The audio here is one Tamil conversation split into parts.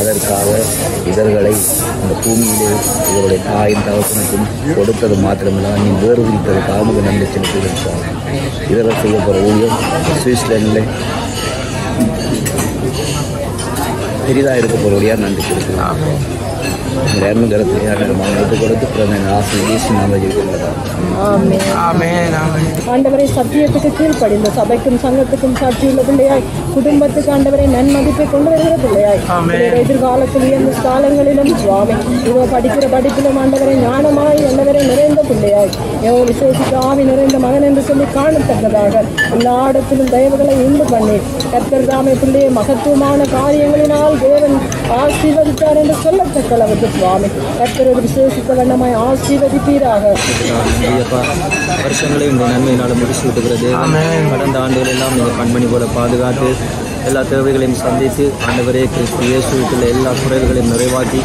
அதற்காக இவர்களை இந்த பூமியிலே இவருடைய தாயின் தகப்பனுக்கும் கொடுத்தது மாத்திரமில்லாமல் நீ வேறு விதித்ததுக்காக நமக்கு நன்றி செலுத்துகிறோம். இவர்கள் செய்ய போகிற ஊழியம் சுவிட்சர்லாண்டில் பெரிதாக இருக்க போகிறவரையாக நன்றி செலுத்துகிறோம். ஆண்டவரை சத்தியத்துக்கு கீழ்ப்படிந்த சபைக்கும் சங்கத்துக்கும் சாட்சியுள்ள பிள்ளையாய், குடும்பத்துக்கு ஆண்டவரை நன்மதிப்பை கொண்டு வருகிற பிள்ளையாய், எதிர்காலத்தில் உயர்ந்த ஸ்தானங்களிலும் சுவாமி இதோ படிக்கிற படிப்பிலும் ஆண்டவரை ஞானமாய் ஆண்டவரை நிறைந்த பிள்ளையாய், விசேஷித்த ஆவி நிறைந்த மகன் என்று சொல்லி காணத்தக்கதாக எல்லா இடத்திலும் தயவுகளை உண்டு பண்ணி கர்த்தர் தாமே பிள்ளையை மகத்துவமான காரியங்களினால் தேவன் ஆசீர்வதித்தார் என்று சொல்லத்தக்க அளவுக்கு சுவாமி கர்த்தர் விசேஷித்த வண்ணமாய் ஆசீர்வதிப்பீராக. வருஷங்களை இந்த நன்மையினால் முடிச்சு விட்டுகிறது. கடந்த ஆண்டுகள் எல்லாம் நீங்கள் கண்மணி போல பாதுகாத்து எல்லா தேவைகளையும் சந்தித்து ஆண்டவரே கிறிஸ்து இயேசுவுக்குள்ள எல்லா குறைகளையும் நிறைவாக்கி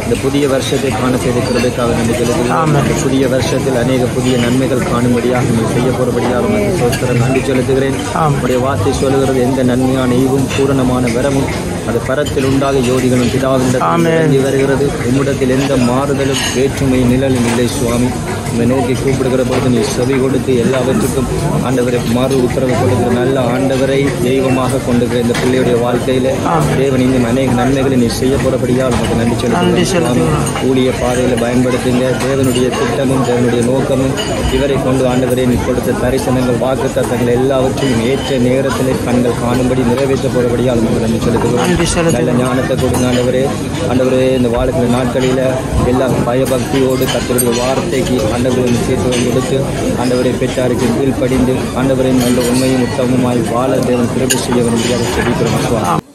இந்த புதிய வருஷத்தை காண செய்திருக்கிறதுக்காக நன்றி செலுத்துகிறேன். இந்த புதிய வருஷத்தில் அநேக புதிய நன்மைகள் காணும்படியாக நீங்கள் செய்ய போகிறபடியாக உங்களுக்கு நன்றி செலுத்துகிறேன். உடைய வார்த்தை சொல்லுகிறது, எந்த நன்மையான ஈவும் பூரணமான வரமும் அது பரத்தில் உண்டாக யோதிகளும் பிதாவினிடத்தில் வருகிறது. உம்மிடத்தில் எந்த மாறுதலும் வேற்றுமை நிழலும் இல்லை சுவாமி. உண்மை நோக்கி கூப்பிடுகிற பொழுது நீ செவி கொடுத்து எல்லாவற்றுக்கும் ஆண்டவரை மாறு உத்தரவு கொடுக்கிற நல்ல ஆண்டவரை தெய்வமாக கொண்டுகிற இந்த பிள்ளையுடைய வாழ்க்கையில தேவன் இன்னும் அநேக நன்மைகளை நீ செய்ய போறபடியால் உங்களுக்கு நன்றி செலுத்துகிறேன். கூடிய பாதையில் பயன்படுத்துங்க. தேவனுடைய திட்டமும் தேவனுடைய நோக்கமும் இவரை கொண்டு ஆண்டவரை நீ கொடுத்த தரிசனங்கள் வாக்கு தத்தங்கள் எல்லாவற்றையும் ஏற்ற நேரத்தில் கண்கள் காணும்படி நிறைவேற்ற போறபடியால் உங்களுக்கு நன்றி செலுத்துகிறோம். நல்ல ஞானத்தை கொடுங்க ஆண்டவரே. ஆண்டவரே இந்த வாழ்க்கிற நாட்களில் எல்லா பயபக்தியோடு கர்த்தருடைய வார்த்தைக்கு ஆண்டவரை முக்கியத்துவம் கொடுத்து ஆண்டவரை பெற்றாருக்கு கீழ்ப்படிந்து ஆண்டவரின் நல்ல உண்மையும் உத்தமமாய் வாழ தேவன் கிருபை செய்ய வேண்டியதாக செபிக்கிறோம்.